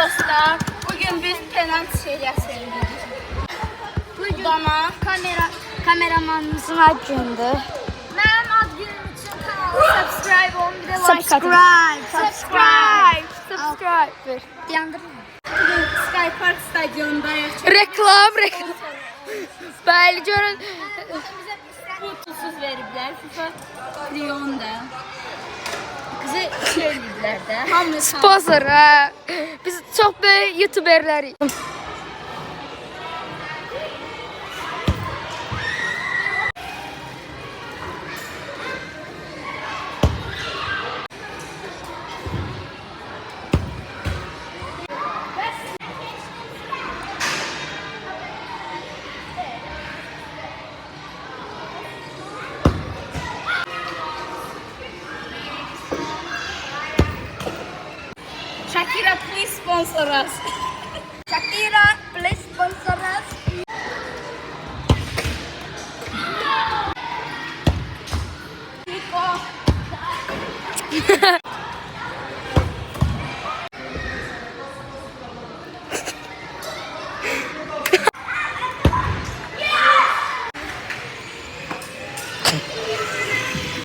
dostlar. Bugün biz penaltı serisi yapıyoruz. Bugün Bana kameramanımızın ad gündür. benim ad günüm için kanala subscribe olun, bir de like atın. Subscribe. Yandırın. Bugün Sky Park stadyumundayız. Reklam. Bəli, görün. Pulsuz veriblər. FIFA Lyon'da. Bizi şey ediblər də. Hamı Sponsor, ha. Biz çok böyük YouTuberlərik. Shakira, please sponsor us. Shakira, please sponsor us. Nico.